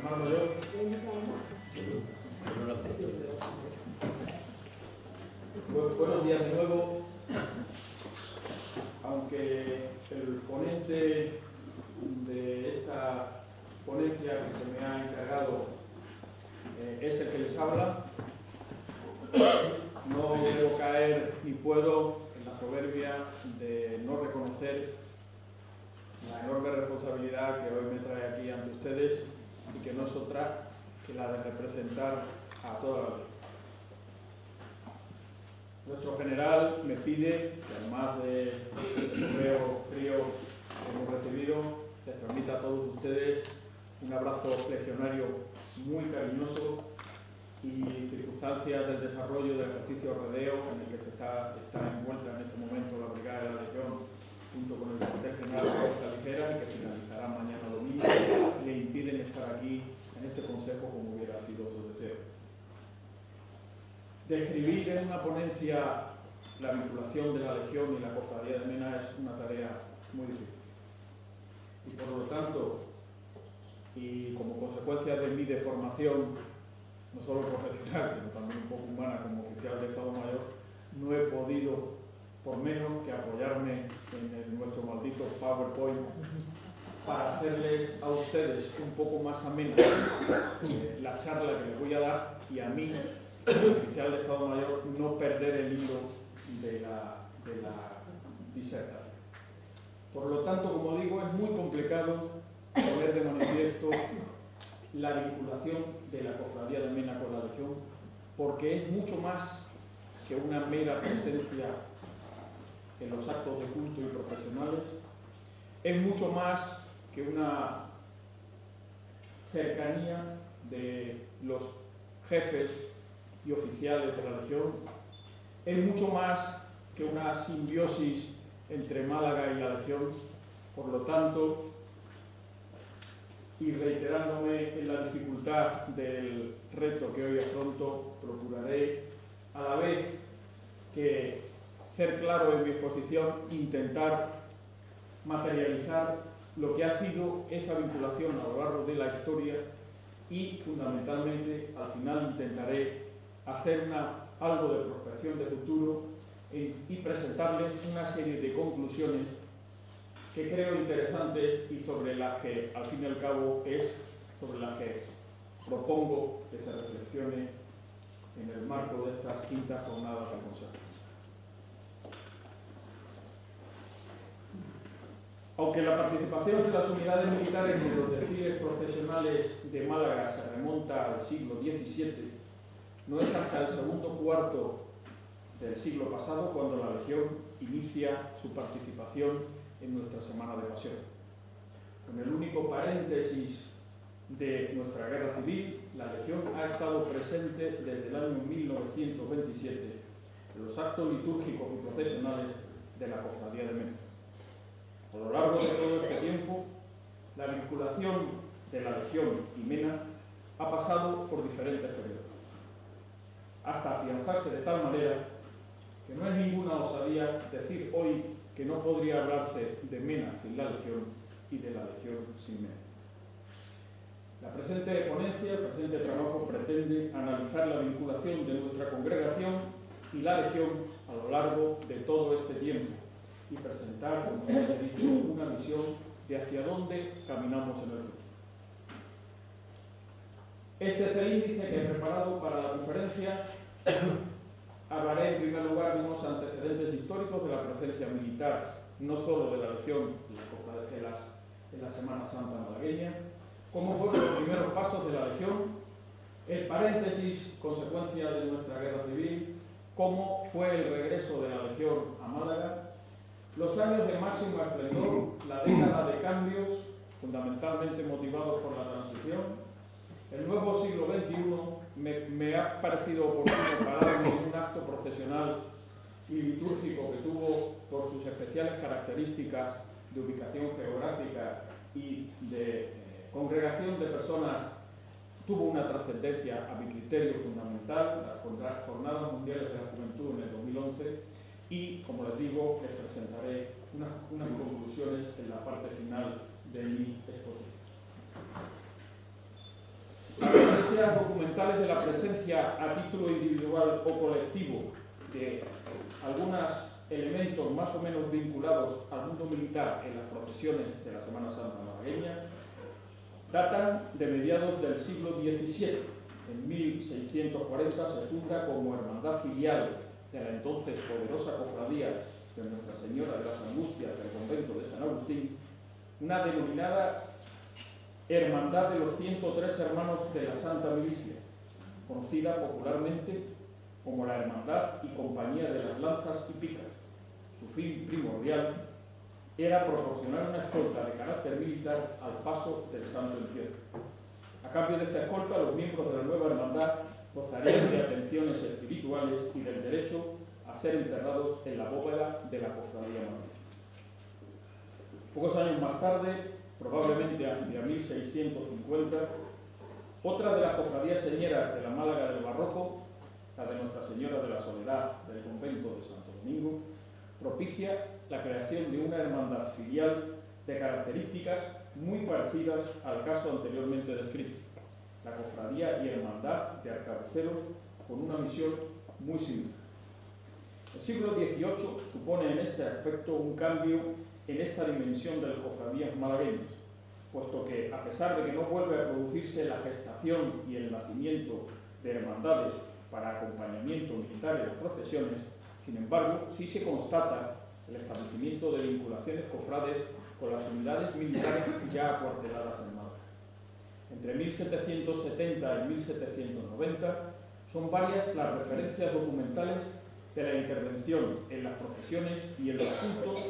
Mar Mayor. Buenos días de nuevo. Aunque el ponente de esta ponencia que se me ha encargado es el que les habla, no debo caer ni puedo en la soberbia de no reconocer la enorme responsabilidad que hoy me trae aquí ante ustedes y que no es otra que la de representar a toda la ley. Nuestro general me pide que, además del correo frío que hemos recibido, les permita a todos ustedes un abrazo legionario muy cariñoso y circunstancias del desarrollo del ejercicio rodeo en el que está envuelta en este momento la Brigada de la Legión junto con el cuartel general de la Fuerza Ligera y que finalizará mañana domingo, le impiden estar aquí en este consejo como hubiera sido su deseo. Describir en una ponencia la vinculación de la Legión y la Cofradía de Mena es una tarea muy difícil. Y por lo tanto, y como consecuencia de mi deformación, no solo profesional, sino también un poco humana como oficial de Estado Mayor, no he podido, por menos que apoyarme en nuestro maldito PowerPoint, para hacerles a ustedes un poco más amena la charla que les voy a dar y a mí, como oficial de Estado Mayor, no perder el hilo de la disertación. Por lo tanto, como digo, es muy complicado poner de manifiesto la vinculación de la Cofradía de Mena con la Legión, porque es mucho más que una mera presencia en los actos de culto y profesionales, es mucho más que una cercanía de los jefes y oficiales de la Legión, es mucho más que una simbiosis entre Málaga y la Legión. Por lo tanto, y reiterándome en la dificultad del reto que hoy afronto, procuraré, a la vez que ser claro en mi exposición, intentar materializar lo que ha sido esa vinculación a lo largo de la historia y, fundamentalmente, al final intentaré hacer algo de prospección de futuro y presentarles una serie de conclusiones que creo interesantes y sobre las que, al fin y al cabo, sobre las que propongo que se reflexione en el marco de estas quintas jornadas del Consejo. Aunque la participación de las unidades militares en los desfiles profesionales de Málaga se remonta al siglo XVII, no es hasta el segundo cuarto del siglo pasado cuando la Legión inicia su participación en nuestra Semana de Pasión. Con el único paréntesis de nuestra guerra civil, la Legión ha estado presente desde el año 1927 en los actos litúrgicos y profesionales de la Cofradía de Mena. A lo largo de todo este tiempo, la vinculación de la Legión y Mena ha pasado por diferentes periodos, hasta afianzarse de tal manera que no es ninguna osadía decir hoy que no podría hablarse de Mena sin la Legión y de la Legión sin Mena. La presente ponencia, el presente trabajo pretende analizar la vinculación de nuestra congregación y la Legión a lo largo de todo este tiempo y presentar, como ya he dicho, una visión de hacia dónde caminamos en el futuro. Este es el índice que he preparado para la conferencia. Hablaré en primer lugar de unos antecedentes históricos de la presencia militar, no solo de la Legión en la Semana Santa malagueña, cómo fueron los primeros pasos de la Legión, el paréntesis, consecuencia de nuestra guerra civil, cómo fue el regreso de la Legión a Málaga, los años de máximo esplendor, la década de cambios, fundamentalmente motivados por la transición, el nuevo siglo XXI. Me ha parecido oportuno pararme en un acto profesional y litúrgico que tuvo, por sus especiales características de ubicación geográfica y de congregación de personas, tuvo una trascendencia a mi criterio fundamental, las Jornadas Mundiales de la Juventud en el 2011, y, como les digo, les presentaré unas conclusiones en la parte final de mi exposición. documentales de la presencia a título individual o colectivo de algunos elementos más o menos vinculados al mundo militar en las procesiones de la Semana Santa malagueña datan de mediados del siglo XVII. En 1640 se funda como hermandad filial de la entonces poderosa cofradía de Nuestra Señora de las Angustias del convento de San Agustín, una denominada Hermandad de los 103 Hermanos de la Santa Milicia, conocida popularmente como la Hermandad y Compañía de las Lanzas y Picas. Su fin primordial era proporcionar una escolta de carácter militar al paso del Santo Entierro. A cambio de esta escolta, los miembros de la nueva hermandad gozarían de atenciones espirituales y del derecho a ser enterrados en la bóveda de la cofradía mayor. Pocos años más tarde, probablemente hacia 1650, otra de las cofradías señeras de la Málaga del Barroco, la de Nuestra Señora de la Soledad del convento de Santo Domingo, propicia la creación de una hermandad filial de características muy parecidas al caso anteriormente descrito, la Cofradía y Hermandad de Arcabuceros, con una misión muy similar. El siglo XVIII supone en este aspecto un cambio en esta dimensión de las cofradías malagueñas, puesto que, a pesar de que no vuelve a producirse la gestación y el nacimiento de hermandades para acompañamiento militar en las procesiones, sin embargo, sí se constata el establecimiento de vinculaciones cofrades con las unidades militares ya acuarteladas en Málaga. Entre 1770 y 1790 son varias las referencias documentales de la intervención en las procesiones y en los cultos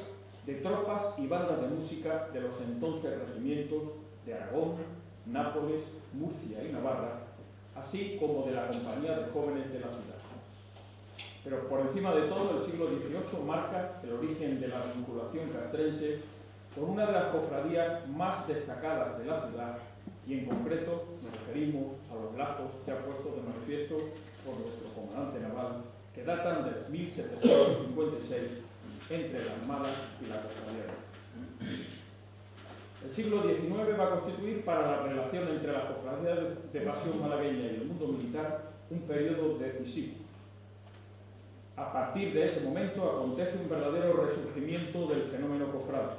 de tropas y bandas de música de los entonces regimientos de Aragón, Nápoles, Murcia y Navarra, así como de la Compañía de Jóvenes de la ciudad. Pero por encima de todo, el siglo XVIII marca el origen de la vinculación castrense con una de las cofradías más destacadas de la ciudad, y en concreto nos referimos a los lazos ya puestos de manifiesto por nuestro comandante naval, que datan de 1756 entre la Armada y la cofradía. El siglo XIX va a constituir para la relación entre la cofradía de pasión malagueña y el mundo militar un periodo decisivo. A partir de ese momento acontece un verdadero resurgimiento del fenómeno cofrade,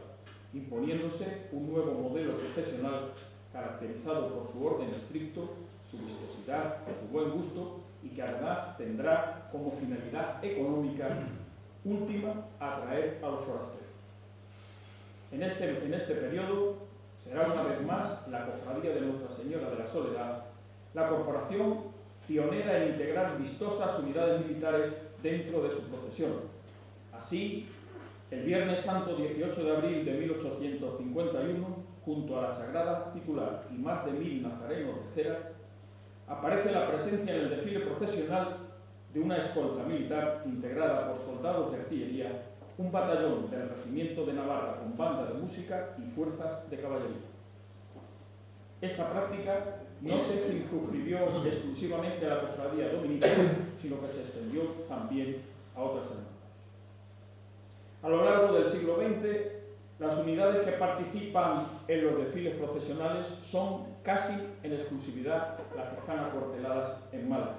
imponiéndose un nuevo modelo profesional caracterizado por su orden estricto, su vistosidad, su buen gusto y que además tendrá como finalidad económica última atraer a los forasteros. En este periodo será una vez más la cofradía de Nuestra Señora de la Soledad la corporación pionera en integrar vistosas unidades militares dentro de su procesión. Así, el Viernes Santo 18 de abril de 1851, junto a la Sagrada Titular y más de 1000 nazarenos de cera, aparece la presencia en el desfile procesional de una escolta militar integrada por soldados de artillería, un batallón del Regimiento de Navarra con banda de música y fuerzas de caballería. Esta práctica no se circunscribió exclusivamente a la cofradía dominica, sino que se extendió también a otras hermandades. A lo largo del siglo XX, las unidades que participan en los desfiles procesionales son casi en exclusividad las que están acuarteladas en Málaga.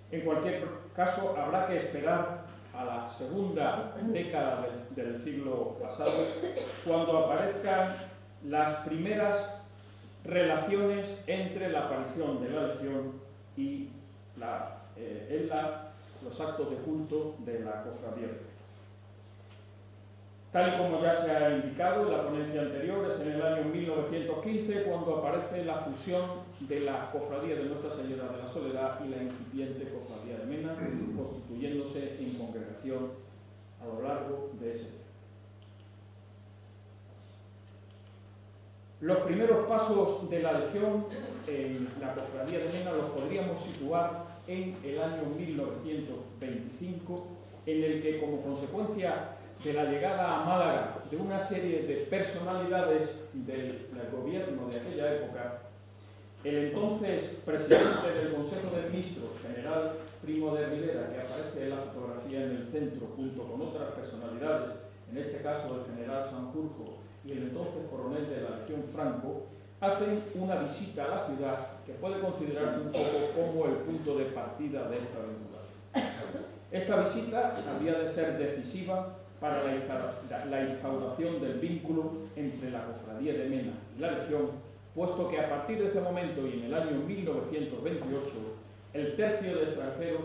En cualquier caso, habrá que esperar a la segunda década del siglo pasado, cuando aparezcan las primeras relaciones entre la aparición de la Legión y los actos de culto de la cofradía. Tal y como ya se ha indicado en la ponencia anterior, es en el año 1915 cuando aparece la fusión de la cofradía de Nuestra Señora de la Soledad y la incipiente cofradía de Mena, constituyéndose en congregación a lo largo de ese tiempo. Los primeros pasos de la Legión en la cofradía de Mena los podríamos situar en el año 1925, en el que, como consecuencia de la llegada a Málaga de una serie de personalidades del gobierno de aquella época, el entonces presidente del Consejo de Ministros, general Primo de Rivera, que aparece en la fotografía en el centro, junto con otras personalidades, en este caso el general Sanjurjo y el entonces coronel de la Legión Franco, hacen una visita a la ciudad que puede considerarse un poco como el punto de partida de esta vinculación. Esta visita había de ser decisiva para la instauración del vínculo entre la Cofradía de Mena y la Legión, puesto que a partir de ese momento y en el año 1928 el tercio de extranjeros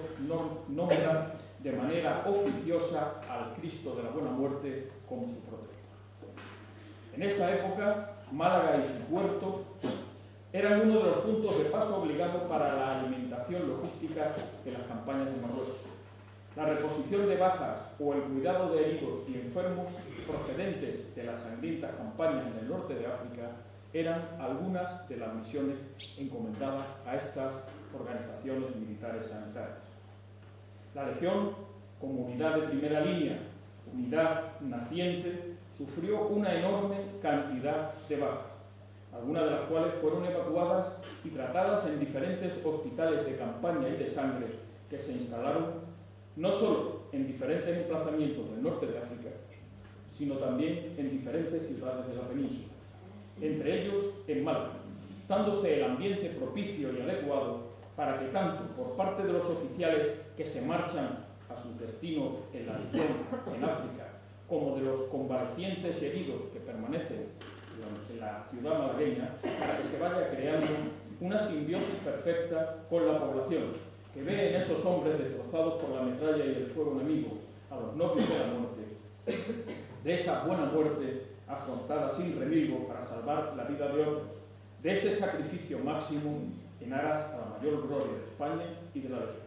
nombra de manera oficiosa al Cristo de la Buena Muerte como su protector. En esta época, Málaga y su puerto eran uno de los puntos de paso obligados para la alimentación logística de las campañas de Marruecos. La reposición de bajas o el cuidado de heridos y enfermos procedentes de las sangrientas campañas en el norte de África eran algunas de las misiones encomendadas a estas organizaciones militares sanitarias. La Legión, como unidad de primera línea, unidad naciente, sufrió una enorme cantidad de bajas, algunas de las cuales fueron evacuadas y tratadas en diferentes hospitales de campaña y de sangre que se instalaron no solo en diferentes emplazamientos del norte de África, sino también en diferentes ciudades de la península, entre ellos en Málaga, dándose el ambiente propicio y adecuado para que tanto por parte de los oficiales que se marchan a sus destinos en la Legión en África, como de los convalecientes heridos que permanecen en la ciudad malagueña, para que se vaya creando una simbiosis perfecta con la población, que ve en esos hombres destrozados por la metralla y el fuego enemigo a los nobles de la muerte, de esa buena muerte afrontada sin remilgo para salvar la vida de otros, de ese sacrificio máximo en aras a la mayor gloria de España y de la Legión.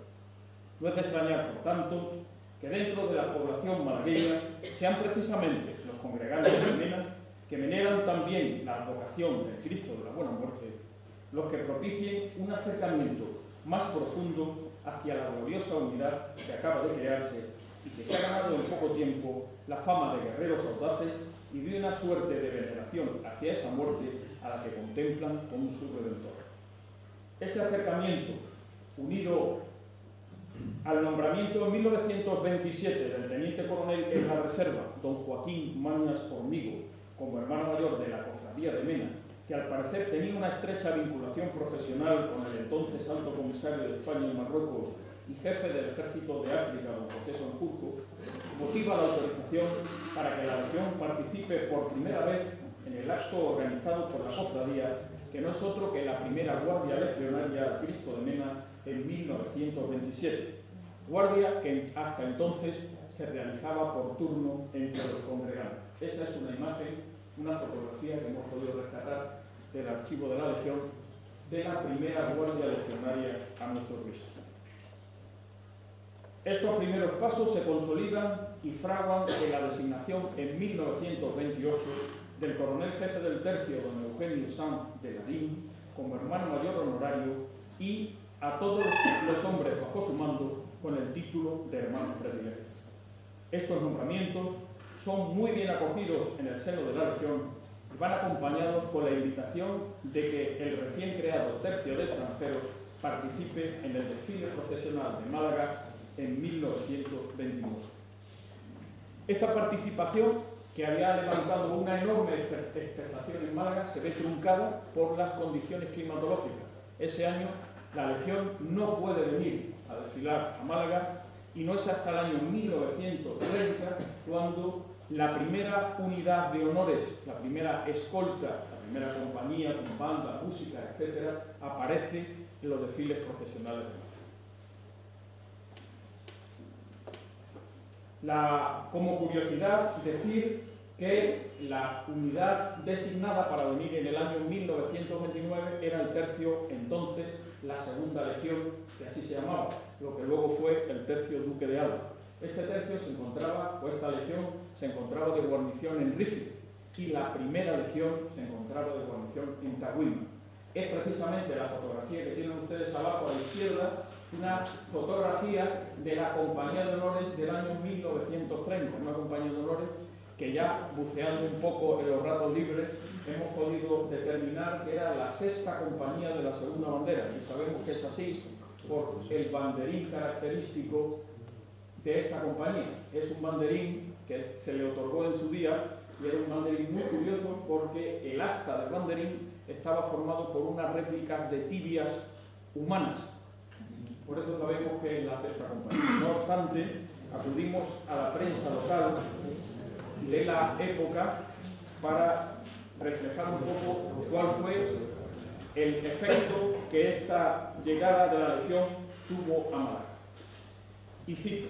No es de extrañar, por tanto, que dentro de la población malagueña sean precisamente los congregantes de Mena, que veneran también la advocación del Cristo de la Buena Muerte, los que propicien un acercamiento más profundo hacia la gloriosa unidad que acaba de crearse y que se ha ganado en poco tiempo la fama de guerreros audaces y de una suerte de veneración hacia esa muerte a la que contemplan como su redentor. Ese acercamiento, unido al nombramiento en 1927 del teniente coronel en la reserva, don Joaquín Mañas Hormigo, como hermano mayor de la Cofradía de Mena, que al parecer tenía una estrecha vinculación profesional con el entonces alto comisario de España en Marruecos y jefe del ejército de África, don José Sanjurjo, motiva la autorización para que la Legión participe por primera vez en el acto organizado por la Cofradía, que no es otro que la primera Guardia Legionaria Cristo de Mena en 1927, guardia que hasta entonces se realizaba por turno entre los congregantes. Esa es una imagen, una fotografía que hemos podido rescatar del archivo de la Legión de la primera Guardia Legionaria a nuestro Cristo. Estos primeros pasos se consolidan y fraguan en la designación en 1928 del coronel jefe del tercio, don Eugenio Sanz de Larín, como hermano mayor honorario y a todos los hombres bajo su mando con el título de hermanos predilectos. Estos nombramientos son muy bien acogidos en el seno de la Legión y van acompañados con la invitación de que el recién creado tercio de extranjeros participe en el desfile procesional de Málaga en 1929. Esta participación, que había levantado una enorme expectación en Málaga, se ve truncada por las condiciones climatológicas. Ese año la Legión no puede venir a desfilar a Málaga y no es hasta el año 1930 cuando la primera unidad de honores, la primera escolta, la primera compañía con banda, música, etc., aparece en los desfiles profesionales de Málaga. Como curiosidad, decir que la unidad designada para venir en el año 1929 era el tercio, entonces, la segunda legión, que así se llamaba, lo que luego fue el tercio Duque de Alba. Este tercio se encontraba, o esta legión, se encontraba de guarnición en Rifle y la primera legión se encontraba de guarnición en Tahuima. Es precisamente la fotografía que tienen ustedes abajo a la izquierda, una fotografía de la Compañía de Honores del año 1930, una compañía de honores que ya buceando un poco en los ratos libres hemos podido determinar que era la sexta compañía de la segunda bandera, y sabemos que es así por el banderín característico de esta compañía. Es un banderín que se le otorgó en su día y era un banderín muy curioso porque el asta del banderín estaba formado por unas réplicas de tibias humanas. Por eso sabemos que es la sexta compañía. No obstante, acudimos a la prensa local de la época para reflejar un poco cuál fue el efecto que esta llegada de la Legión tuvo a Málaga. Y cito: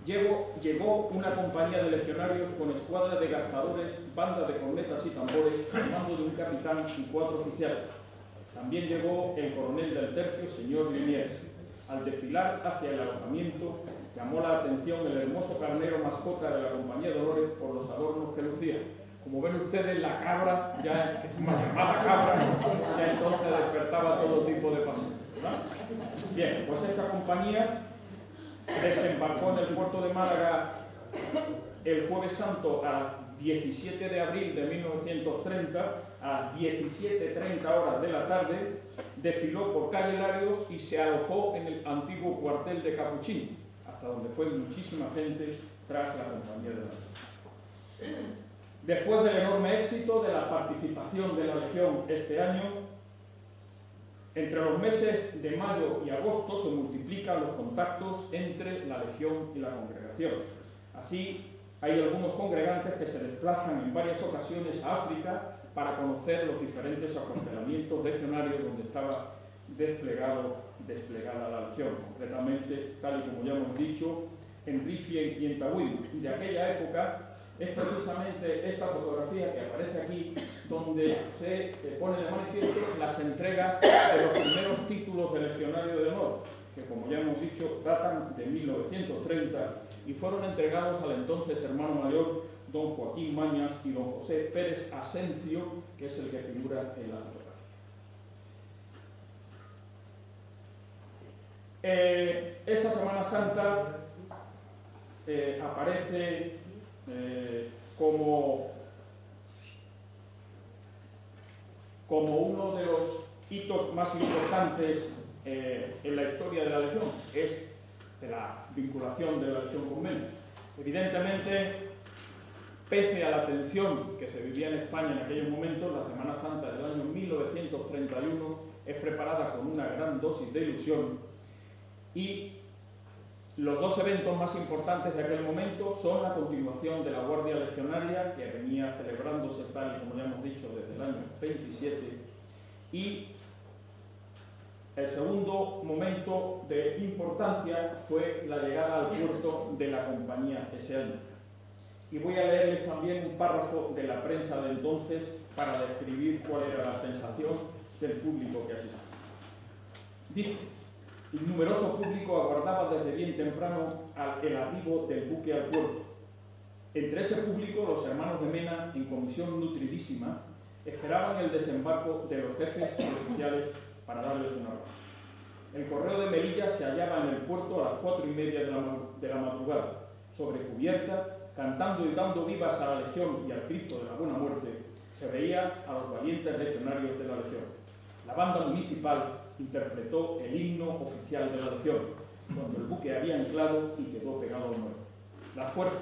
llegó una compañía de legionarios con escuadra de gastadores, banda de cornetas y tambores, al mando de un capitán y 4 oficiales. También llegó el coronel del tercio, señor Liniers. Al desfilar hacia el alojamiento, llamó la atención el hermoso carnero mascota de la compañía de honores por los adornos que lucía. Como ven ustedes, la cabra, ya llamada cabra, ya entonces despertaba todo tipo de pasión, ¿verdad? Bien, pues esta compañía desembarcó en el puerto de Málaga el Jueves Santo a 17 de abril de 1930, a 17:30 horas de la tarde, desfiló por calle Larios y se alojó en el antiguo cuartel de Capuchín, hasta donde fue muchísima gente tras la compañía de la Legión. Después del enorme éxito de la participación de la Legión este año, entre los meses de mayo y agosto se multiplican los contactos entre la Legión y la congregación. Así, hay algunos congregantes que se desplazan en varias ocasiones a África para conocer los diferentes acuartelamientos legionarios donde estaba desplegada la Legión. Concretamente, tal y como ya hemos dicho, en Rifien y en Tahuido. Y de aquella época es precisamente esta fotografía que aparece aquí donde se pone de manifiesto las entregas de los primeros títulos de legionario de honor, que como ya hemos dicho datan de 1930 y fueron entregados al entonces hermano mayor don Joaquín Mañas y don José Pérez Asencio, que es el que figura en la fotografía. Esa Semana Santa aparece como uno de los hitos más importantes en la historia de la Legión, es de la vinculación de la Legión con Mena. Evidentemente, pese a la tensión que se vivía en España en aquellos momentos, la Semana Santa del año 1931 es preparada con una gran dosis de ilusión y los dos eventos más importantes de aquel momento son la continuación de la Guardia Legionaria, que venía celebrándose tal y como ya hemos dicho desde el año 27, y el segundo momento de importancia fue la llegada al puerto de la compañía ese año. Y voy a leerles también un párrafo de la prensa de entonces para describir cuál era la sensación del público que asistía. Dice: un numeroso público aguardaba desde bien temprano el arribo del buque al puerto. Entre ese público, los hermanos de Mena, en comisión nutridísima, esperaban el desembarco de los jefes y oficiales para darles una orden. El correo de Melilla se hallaba en el puerto a las 4:30 de la madrugada, sobre cubierta, cantando y dando vivas a la Legión y al Cristo de la Buena Muerte. Se veía a los valientes legionarios de la Legión. La banda municipal interpretó el himno oficial de la Legión, cuando el buque había anclado y quedó pegado al muelle. Las fuerzas,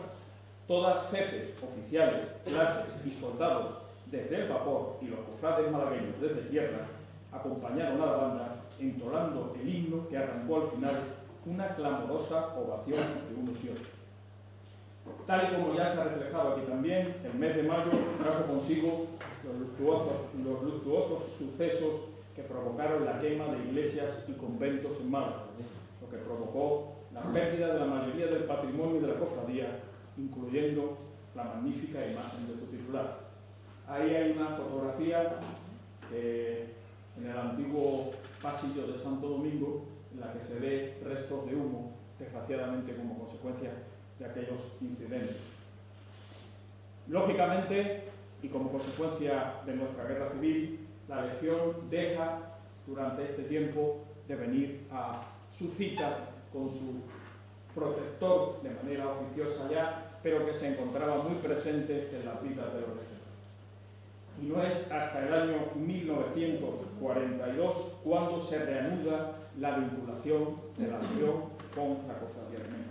todas jefes, oficiales, clases y soldados, desde el vapor y los cofrades malagueños desde tierra, acompañaron a la banda entonando el himno que arrancó al final una clamorosa ovación de unos y otros. Tal y como ya se ha reflejado aquí también, el mes de mayo trajo consigo los luctuosos sucesos que provocaron la quema de iglesias y conventos en Málaga, lo que provocó la pérdida de la mayoría del patrimonio de la cofradía, incluyendo la magnífica imagen de su titular. Ahí hay una fotografía en el antiguo pasillo de Santo Domingo, en la que se ve restos de humo, desgraciadamente como consecuencia de aquellos incidentes. Lógicamente, y como consecuencia de nuestra guerra civil, la Legión deja durante este tiempo de venir a su cita con su protector de manera oficiosa ya, pero que se encontraba muy presente en las vidas de los legionarios. Y no es hasta el año 1942 cuando se reanuda la vinculación de la Legión con la cofradía de Mena.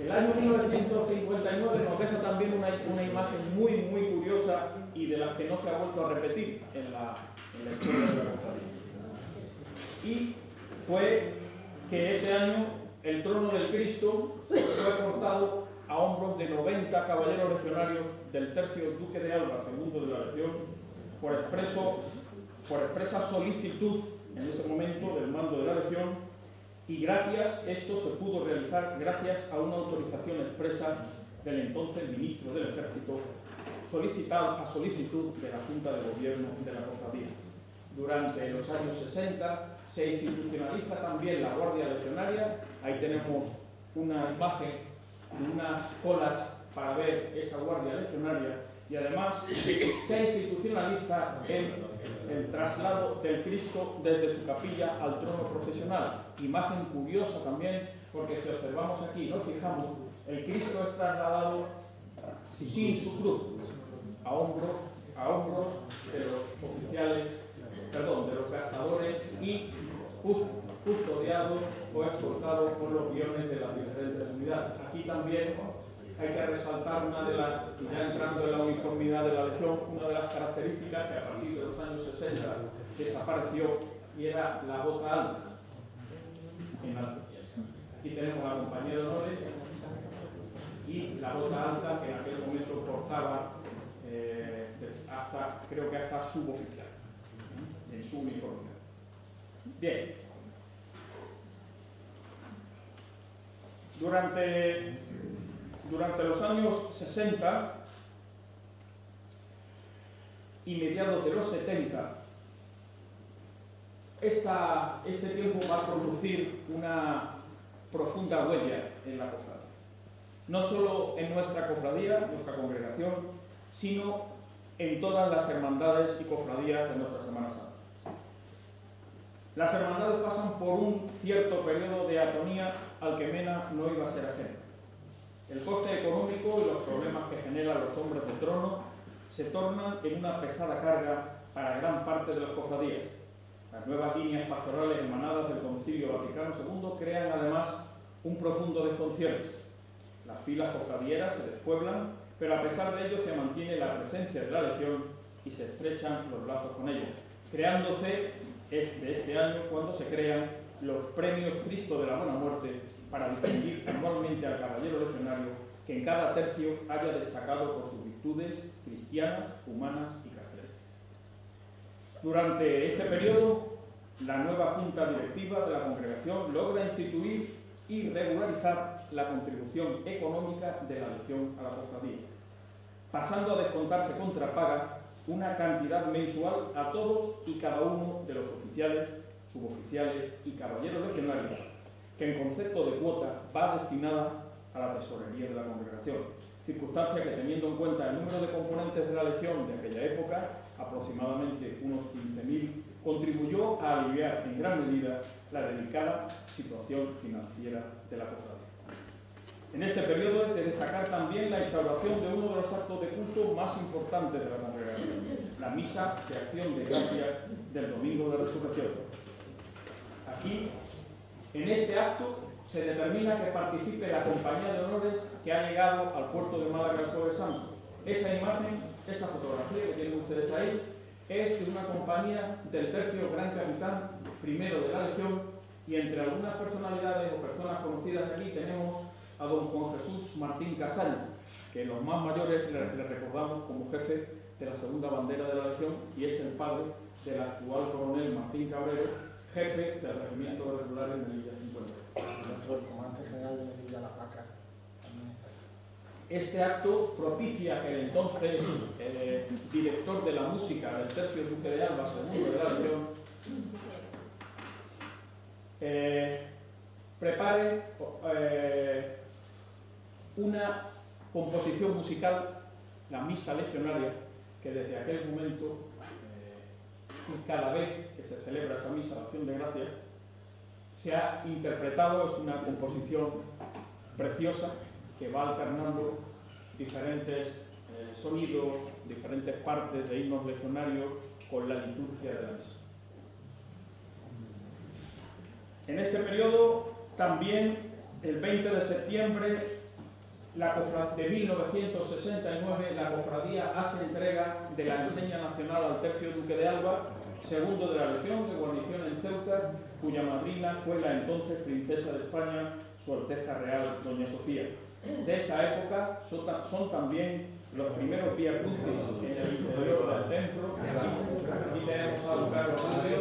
El año 1959 nos deja también una imagen muy curiosa y de las que no se ha vuelto a repetir en la historia de la cofradía. Y fue que ese año el trono del Cristo fue cortado a hombros de 90 caballeros legionarios del tercio Duque de Alba, segundo de la Legión, por expresa solicitud en ese momento del mando de la Legión. Y esto se pudo realizar gracias a una autorización expresa del entonces ministro del Ejército, a solicitud de la Junta de Gobierno de la Cofradía. Durante los años 60 se institucionaliza también la Guardia Legionaria. Ahí tenemos una imagen de unas colas para ver esa Guardia Legionaria, y además se institucionaliza el traslado del Cristo desde su capilla al trono procesional. Imagen curiosa también, porque si observamos aquí, nos fijamos, el Cristo es trasladado sin su cruz, a hombros de los oficiales, de los gastadores, y custodiado o escoltado por los guiones de las diferentes unidades. Aquí también hay que resaltar una de las, ya entrando en la uniformidad de la Legión, una de las características que a partir de los años 60 desapareció, y era la bota alta en alto. Aquí tenemos la compañía de honores y la bota alta que en aquel momento portaba creo que hasta suboficial en su uniformidad. Bien. Durante los años 60 y mediados de los 70, este tiempo va a producir una profunda huella en la cofradía. No solo en nuestra cofradía, nuestra congregación, sino en todas las hermandades y cofradías de nuestra Semana Santa. Las hermandades pasan por un cierto periodo de atonía al que Mena no iba a ser ajeno. El coste económico y los problemas que generan los hombres de trono se tornan en una pesada carga para gran parte de las cofradías. Las nuevas líneas pastorales emanadas del Concilio Vaticano II crean además un profundo desconcierto. Las filas cofradieras se despueblan, pero a pesar de ello se mantiene la presencia de la Legión y se estrechan los lazos con ella, creándose este año cuando se crean los premios Cristo de la Buena Muerte para distinguir anualmente al caballero legionario que en cada tercio haya destacado por sus virtudes cristianas, humanas y castrenses. Durante este periodo, la nueva Junta Directiva de la Congregación logra instituir y regularizar la contribución económica de la Legión a la cofradía, pasando a descontarse contra paga una cantidad mensual a todos y cada uno de los oficiales, suboficiales y caballeros legionarios, que en concepto de cuota va destinada a la tesorería de la congregación, circunstancia que, teniendo en cuenta el número de componentes de la Legión de aquella época, aproximadamente unos 15.000, contribuyó a aliviar en gran medida la delicada situación financiera de la cofradía. En este periodo es de destacar también la instauración de uno de los actos de culto más importantes de la congregación, la Misa de Acción de Gracias del Domingo de Resurrección. Aquí, en este acto, se determina que participe la Compañía de Honores que ha llegado al puerto de Málaga el Jueves Santo. Esa imagen, esa fotografía que tienen ustedes ahí, es de una compañía del tercio Gran Capitán primero de la Legión, y entre algunas personalidades o personas conocidas aquí tenemos a don Juan Jesús Martín Casaña, que los más mayores le recordamos como jefe de la segunda bandera de la Legión, y es el padre del actual coronel Martín Cabrero, jefe del regimiento de regulares de Melilla 50. El comandante general de Melilla La Placa. Este acto propicia que el entonces director de la música del tercio Duque de Alba, segundo de la Legión, prepare una composición musical, la Misa Legionaria, que desde aquel momento, y cada vez que se celebra esa misa, la Acción de Gracias, se ha interpretado. Es una composición preciosa que va alternando diferentes sonidos, diferentes partes de himnos legionarios con la liturgia de la misa. En este periodo también, el 20 de septiembre, de 1969, la cofradía hace entrega de la enseña nacional al tercio duque de Alba, segundo de la Legión de guarnición en Ceuta, cuya madrina fue la entonces princesa de España, Su Alteza Real Doña Sofía. De esta época son también los primeros vía crucis en el interior del templo. Aquí tenemos a don Carlos Julio.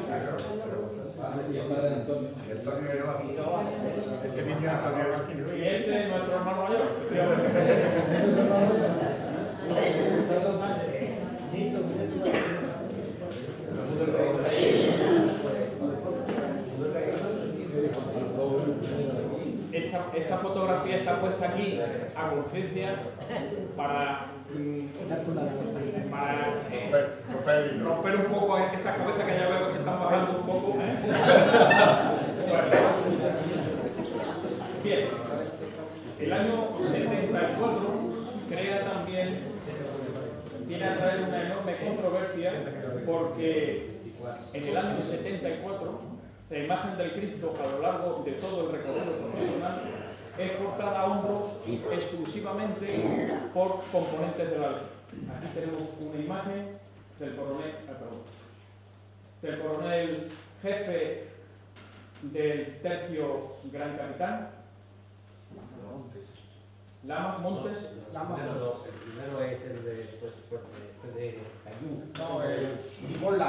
Y este es nuestro hermano mayor. Esta fotografía está puesta aquí a conciencia para romper un poco esa cabeza que ya veo que se están bajando un poco. Bueno. Bien, el año 74 crea también, viene a traer una enorme controversia porque en el año 74 la imagen del Cristo a lo largo de todo el recorrido procesional es portada a hombros exclusivamente por componentes de la ley. Aquí tenemos una imagen del coronel jefe del tercio Gran Capitán, Lamas Montes. El primero es el de Cayú. No, el Imola.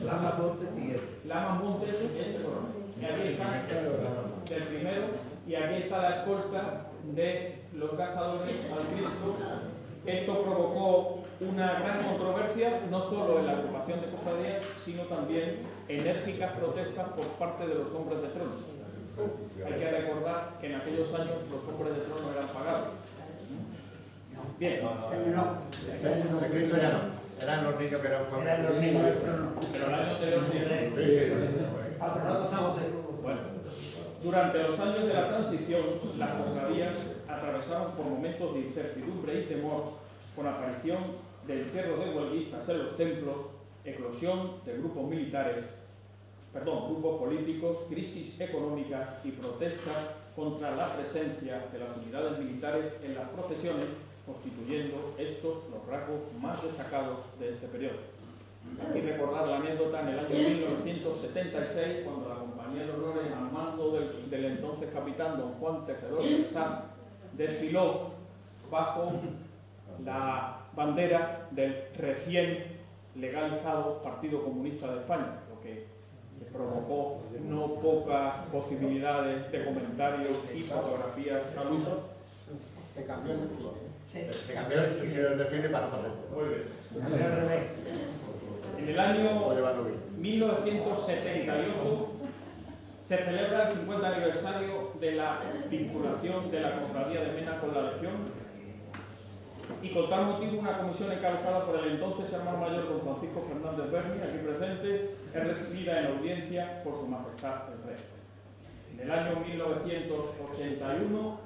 Lamas Montes y el. Lamas Montes es el coronel. Y aquí está el primero, y aquí está la escolta de los cazadores al Cristo. Esto provocó una gran controversia, no solo en la agrupación de cofradías, sino también enérgicas protestas por parte de los hombres de trono. Hay que recordar que en aquellos años los hombres de trono eran pagados. Bien. De Cristo ya no. Eran los niños que eran Eran los niños del trono. Pero el año anterior sí. Bueno, durante los años de la transición, las cofradías atravesaron por momentos de incertidumbre y temor, con aparición del encierro de huelguistas en los templos, eclosión de grupos políticos, crisis económicas y protestas contra la presencia de las unidades militares en las procesiones, constituyendo estos los rasgos más destacados de este periodo. Aquí recordar la anécdota en el año 1976, cuando la Compañía de Honores, al mando del entonces capitán don Juan Tejedor de Sá, desfiló bajo la bandera del recién legalizado Partido Comunista de España, lo que provocó no pocas posibilidades de comentarios y fotografías al uso. Se cambió el desfile. Se cambió el desfile para no pasar. Muy bien. En el año 1978 se celebra el 50 aniversario de la vinculación de la Cofradía de Mena con la Legión, y con tal motivo una comisión encabezada por el entonces hermano mayor don Francisco Fernández Berni, aquí presente, es recibida en audiencia por su majestad el rey. En el año 1981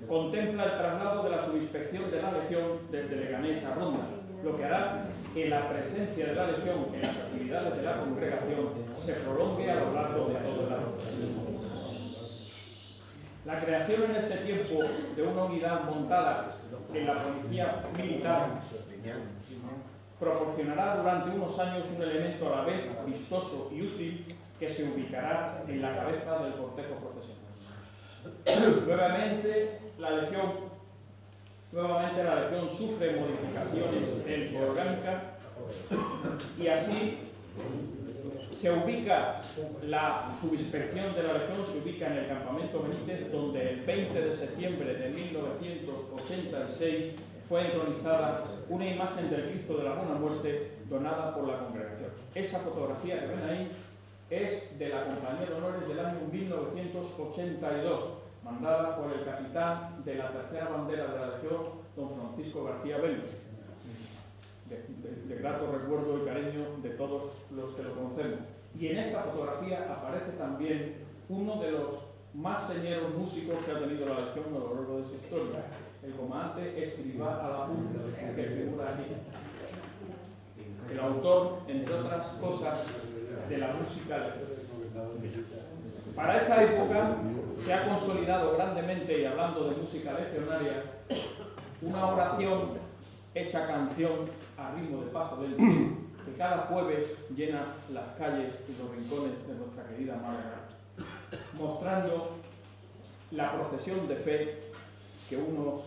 contempla el traslado de la subinspección de la Legión desde Leganés a Ronda, lo que hará que la presencia de la Legión en las actividades de la congregación se prolongue a lo largo de todo el año. La creación en este tiempo de una unidad montada en la policía militar proporcionará durante unos años un elemento a la vez vistoso y útil que se ubicará en la cabeza del cortejo procesional. Nuevamente la Legión sufre modificaciones en su orgánica y así se ubica la subinspección de la Legión, se ubica en el campamento Benítez, donde el 20 de septiembre de 1986 fue entronizada una imagen del Cristo de la Buena Muerte donada por la congregación. Esa fotografía que ven ahí es de la Compañía de Honores del año 1982, mandada por el capitán de la tercera bandera de la Legión, don Francisco García Vélez, de grato recuerdo y cariño de todos los que lo conocemos. Y en esta fotografía aparece también uno de los más señeros músicos que ha tenido la Legión a lo largo de su historia, el comandante Escrivá Alapún, que figura aquí. El autor, entre otras cosas, de la música legionaria. Para esa época se ha consolidado grandemente, y hablando de música legionaria, una oración hecha canción a ritmo de paso lento, que cada jueves llena las calles y los rincones de nuestra querida Málaga, mostrando la procesión de fe que unos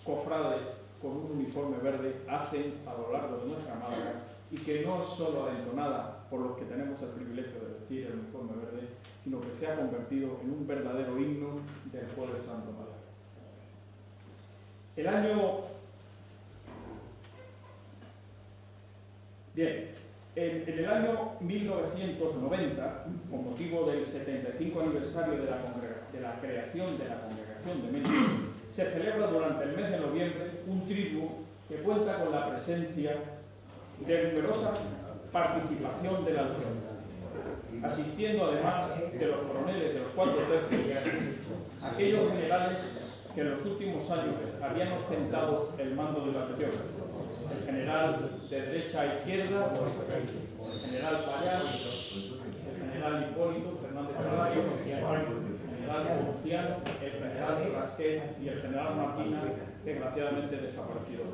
cofrades con un uniforme verde hacen a lo largo de nuestra Málaga, y que no es solo alentonada por los que tenemos el privilegio de vestir el uniforme verde, sino que se ha convertido en un verdadero himno del Jueves Santo Málaga. En el año 1990, con motivo del 75 aniversario de la creación de la Congregación de México, se celebra durante el mes de noviembre un triduo que cuenta con la presencia de numerosa participación de la legión, asistiendo además de los coroneles de los 4 tercios, aquellos generales que en los últimos años habían ostentado el mando de la legión: el general de derecha a izquierda, el general Payás, el general Hipólito Fernández Carvalho, el general Ponciano, el general Rasquet y el general Martina, desgraciadamente desaparecido.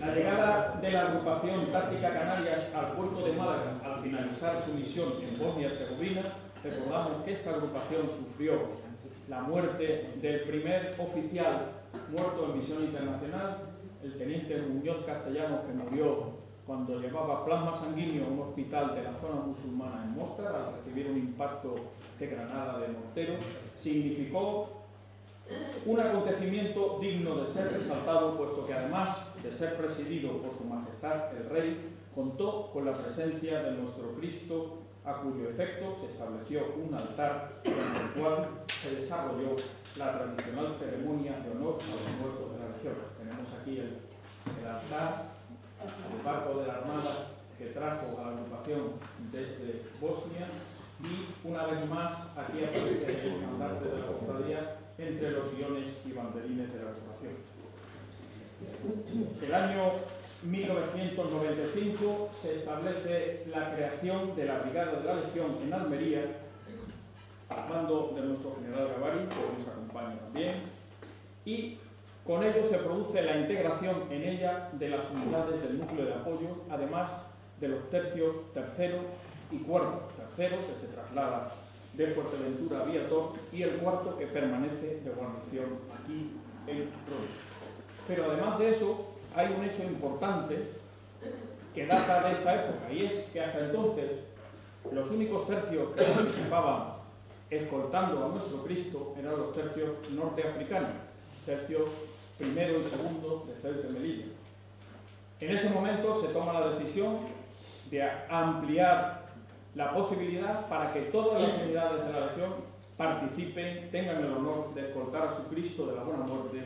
La llegada de la agrupación Táctica Canarias al puerto de Málaga al finalizar su misión en Bosnia y Herzegovina, recordamos que esta agrupación sufrió la muerte del primer oficial muerto en misión internacional, el teniente Muñoz Castellanos, que murió cuando llevaba plasma sanguíneo a un hospital de la zona musulmana en Mostar al recibir un impacto de granada de mortero. Significó un acontecimiento digno de ser resaltado, puesto que además de ser presidido por su majestad el rey, contó con la presencia de nuestro Cristo, a cuyo efecto se estableció un altar en el cual se desarrolló la tradicional ceremonia de honor a los muertos de la legión. Tenemos aquí el altar, el barco de la Armada que trajo a la agrupación desde Bosnia, y una vez más aquí aparece el estandarte de la cofradía entre los guiones y banderines de la agrupación. El año 1995 se establece la creación de la Brigada de la Legión en Almería, al mando de nuestro general Gavari, que nos acompaña también, y con ello se produce la integración en ella de las unidades del núcleo de apoyo, además de los tercios tercero y cuarto. Tercero, que se traslada de Fuerteventura a Viator, y el cuarto, que permanece de guarnición aquí en Roma. Pero además de eso, hay un hecho importante que data de esta época, y es que hasta entonces los únicos tercios que participaban escoltando a nuestro Cristo eran los tercios norteafricanos, tercios primero y segundo de Ceuta y Melilla. En ese momento se toma la decisión de ampliar la posibilidad para que todas las unidades de la Legión participen, tengan el honor de escoltar a su Cristo de la Buena Muerte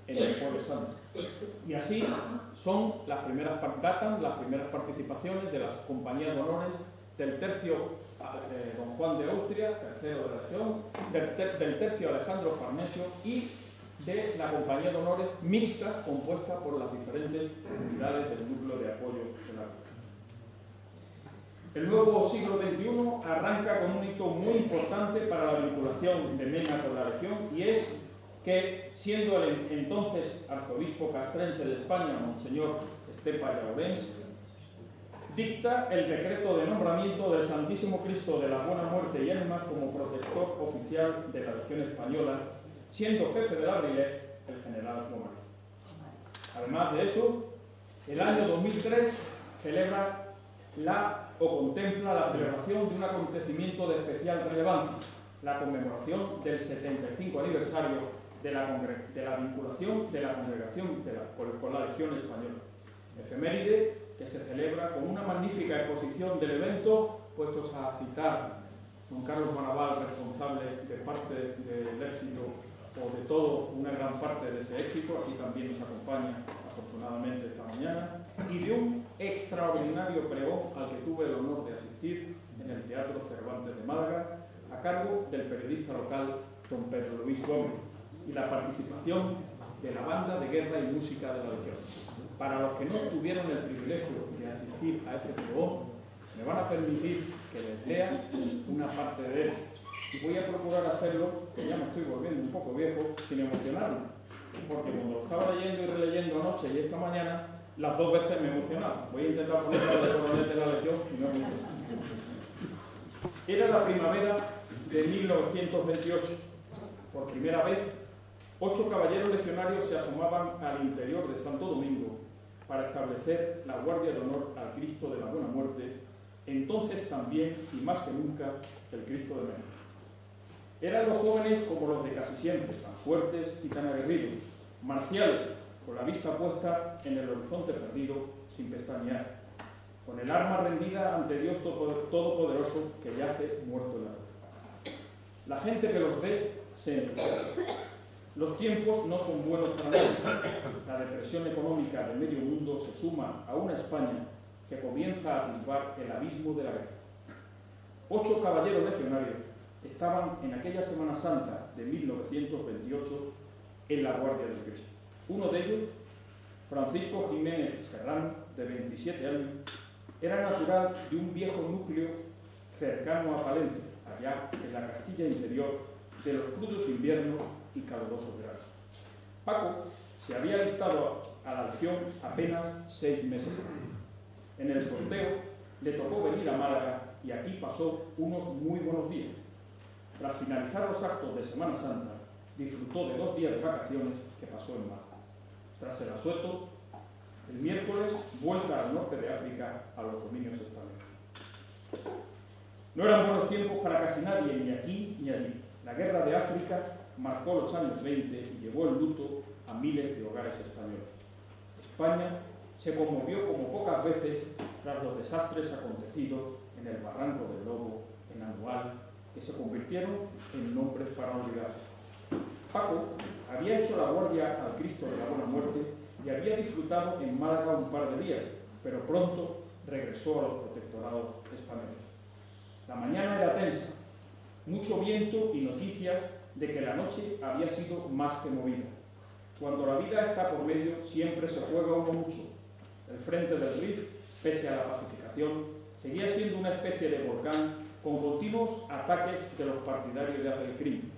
en el Jueves Santo. Y así datan las primeras participaciones de las compañías de honores del tercio Don Juan de Austria, tercero de la Legión, del tercio Alejandro Farnesio y de la compañía de honores mixta, compuesta por las diferentes unidades del núcleo de apoyo de la Legión. El nuevo siglo XXI arranca con un hito muy importante para la vinculación de Mena con la Legión, y es que, siendo el entonces arzobispo castrense de España, Monseñor Estepa Llaurens, dicta el decreto de nombramiento del Santísimo Cristo de la Buena Muerte y Ánimas como protector oficial de la Legión Española, siendo jefe de la Brillet el general Gómez. Además de eso, el año 2003 celebra contempla la celebración de un acontecimiento de especial relevancia, la conmemoración del 75 aniversario de la vinculación de la congregación con la Legión Española. Efeméride que se celebra con una magnífica exposición del evento, puestos a citar don Carlos Manaval, responsable de parte del éxito, o de todo, una gran parte de ese éxito, aquí también nos acompaña afortunadamente esta mañana, y de un extraordinario pregón al que tuve el honor de asistir en el Teatro Cervantes de Málaga, a cargo del periodista local don Pedro Luis Gómez, y la participación de la banda de guerra y música de la Legión. Para los que no tuvieron el privilegio de asistir a ese pregón, me van a permitir que les lea una parte de él. Y voy a procurar hacerlo, que ya me estoy volviendo un poco viejo, sin emocionarme. Porque cuando lo estaba leyendo y releyendo anoche y esta mañana, las dos veces me he emocionado. Voy a intentar ponerlo de coronel de la Legión y no me emociono. Era la primavera de 1928. Por primera vez, 8 caballeros legionarios se asomaban al interior de Santo Domingo para establecer la Guardia de Honor al Cristo de la Buena Muerte, entonces también y más que nunca el Cristo de México. Eran los jóvenes como los de casi siempre, tan fuertes y tan aguerridos, marciales, con la vista puesta en el horizonte perdido, sin pestañear, con el arma rendida ante Dios Todopoderoso que yace muerto en la guerra. La gente que los ve se entusiasma. Los tiempos no son buenos para nadie. La depresión económica de medio mundo se suma a una España que comienza a atisbar el abismo de la guerra. 8 caballeros legionarios estaban en aquella Semana Santa de 1928 en la Guardia de Cristo. Uno de ellos, Francisco Jiménez Serrano, de 27 años, era natural de un viejo núcleo cercano a Palencia, allá en la Castilla interior, de los crudos inviernos y calurosos veranos. Paco se había alistado a la Legión apenas 6 meses. En el sorteo le tocó venir a Málaga y aquí pasó unos muy buenos días. Tras finalizar los actos de Semana Santa, disfrutó de 2 días de vacaciones que pasó en Málaga. Tras el asueto, el miércoles vuelta al norte de África a los dominios españoles. No eran buenos tiempos para casi nadie, ni aquí ni allí. La guerra de África marcó los años 20 y llevó el luto a miles de hogares españoles. España se conmovió como pocas veces tras los desastres acontecidos en el Barranco del Lobo, en Anual, que se convirtieron en nombres para olvidarse. Paco había hecho la guardia al Cristo de la Buena Muerte y había disfrutado en Málaga un par de días, pero pronto regresó a los protectorados españoles. La mañana era tensa, mucho viento y noticias de que la noche había sido más que movida. Cuando la vida está por medio, siempre se juega uno mucho. El frente del Rif, pese a la pacificación, seguía siendo una especie de volcán con continuos ataques de los partidarios de hacer el crimen.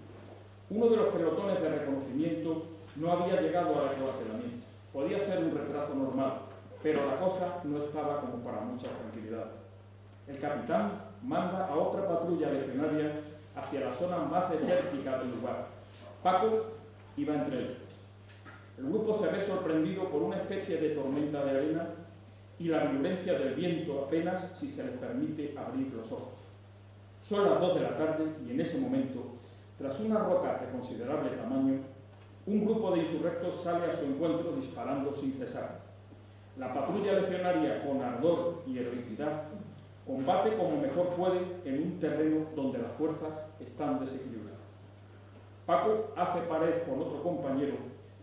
Uno de los pelotones de reconocimiento no había llegado al acuartelamiento. Podía ser un retraso normal, pero la cosa no estaba como para mucha tranquilidad. El capitán manda a otra patrulla legionaria hacia la zona más desértica del lugar. Paco iba entre ellos. El grupo se ve sorprendido por una especie de tormenta de arena y la violencia del viento apenas si se les permite abrir los ojos. Son las 2 de la tarde y en ese momento, tras una roca de considerable tamaño, un grupo de insurrectos sale a su encuentro disparando sin cesar. La patrulla legionaria, con ardor y heroicidad, combate como mejor puede en un terreno donde las fuerzas están desequilibradas. Paco hace pared con otro compañero,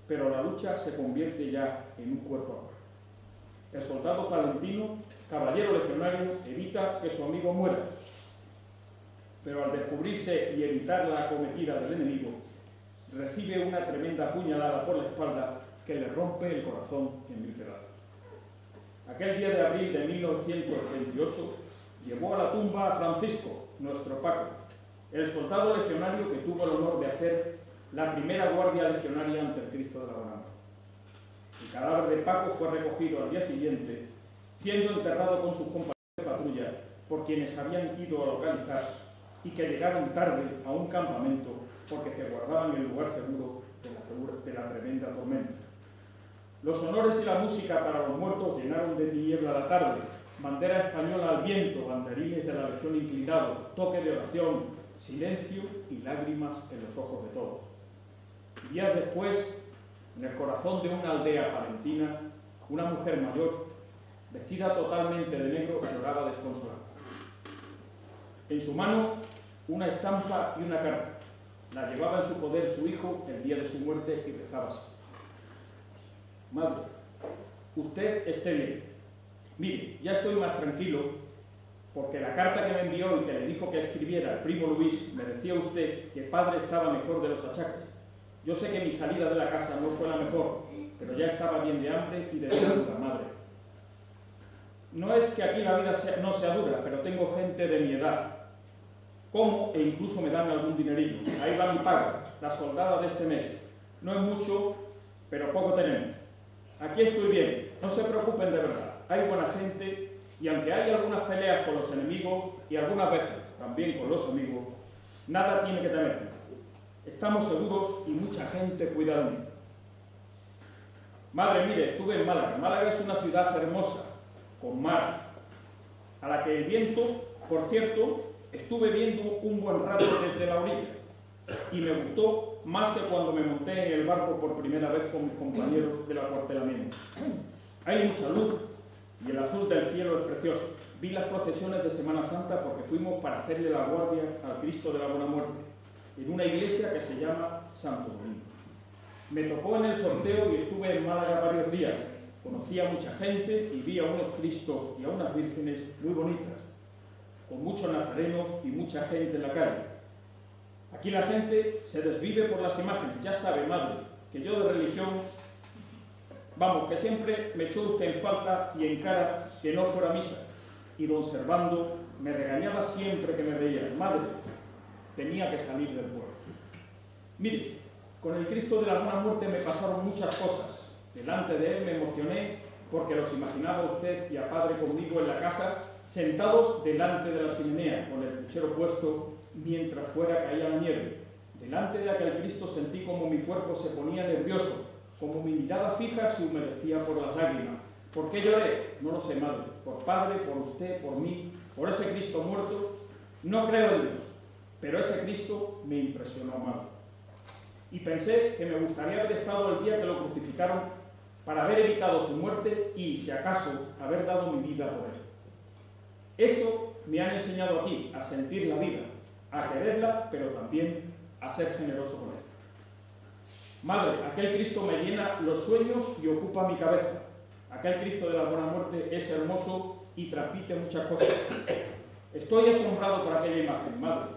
pero la lucha se convierte ya en un cuerpo a cuerpo. El soldado palentino, caballero legionario, evita que su amigo muera, pero al descubrirse y evitar la acometida del enemigo, recibe una tremenda puñalada por la espalda que le rompe el corazón en 1000 pedazos. Aquel día de abril de 1928 llevó a la tumba a Francisco, nuestro Paco, el soldado legionario que tuvo el honor de hacer la primera guardia legionaria ante el Cristo de la Buena Muerte. El cadáver de Paco fue recogido al día siguiente, siendo enterrado con sus compañeros de patrulla por quienes habían ido a localizar y que llegaron tarde a un campamento porque se guardaban en el lugar seguro de la tremenda tormenta. Los honores y la música para los muertos llenaron de niebla la tarde, bandera española al viento, banderines de la Legión inclinados, toque de oración, silencio y lágrimas en los ojos de todos. Días después, en el corazón de una aldea palentina, una mujer mayor, vestida totalmente de negro, lloraba desconsolada. En su mano, una estampa y una carta. La llevaba en su poder su hijo el día de su muerte y rezaba así: Madre, usted esté bien. Mire, ya estoy más tranquilo porque la carta que me envió y que le dijo que escribiera el primo Luis me decía usted que padre estaba mejor de los achaques. Yo sé que mi salida de la casa no fue la mejor, pero ya estaba bien de hambre y de deuda, madre. No es que aquí la vida no sea dura, pero tengo gente de mi edad. Como e incluso me dan algún dinerillo. Ahí va mi paga, la soldada de este mes. No es mucho, pero poco tenemos. Aquí estoy bien, no se preocupen de verdad. Hay buena gente y aunque hay algunas peleas con los enemigos y algunas veces también con los amigos, nada tiene que temer. Estamos seguros y mucha gente cuida de mí. Madre, mire, estuve en Málaga. Málaga es una ciudad hermosa, con mar, a la que el viento, por cierto, estuve viendo un buen rato desde la orilla y me gustó más que cuando me monté en el barco por primera vez con mis compañeros del acuartelamiento. Hay mucha luz y el azul del cielo es precioso. Vi las procesiones de Semana Santa porque fuimos para hacerle la guardia al Cristo de la Buena Muerte en una iglesia que se llama Santo Domingo. Me tocó en el sorteo y estuve en Málaga varios días. Conocí a mucha gente y vi a unos Cristos y a unas vírgenes muy bonitas, con muchos nazarenos y mucha gente en la calle. Aquí la gente se desvive por las imágenes. Ya sabe, madre, que yo de religión, vamos, que siempre me echó usted en falta y en cara que no fuera a misa. Y don Servando me regañaba siempre que me veía. Madre, tenía que salir del pueblo. Mire, con el Cristo de la Buena Muerte me pasaron muchas cosas. Delante de él me emocioné porque los imaginaba usted y a padre conmigo en la casa, sentados delante de la chimenea, con el puchero puesto, mientras fuera caía la nieve. Delante de aquel Cristo sentí como mi cuerpo se ponía nervioso, como mi mirada fija se humedecía por las lágrimas. ¿Por qué lloré? No lo sé, madre. Por padre, por usted, por mí, por ese Cristo muerto. No creo en Dios, pero ese Cristo me impresionó, madre. Y pensé que me gustaría haber estado el día que lo crucificaron para haber evitado su muerte y, si acaso, haber dado mi vida por él. Eso me han enseñado aquí, a sentir la vida, a quererla, pero también a ser generoso con él. Madre, aquel Cristo me llena los sueños y ocupa mi cabeza. Aquel Cristo de la Buena Muerte es hermoso y transmite muchas cosas. Estoy asombrado por aquella imagen, madre.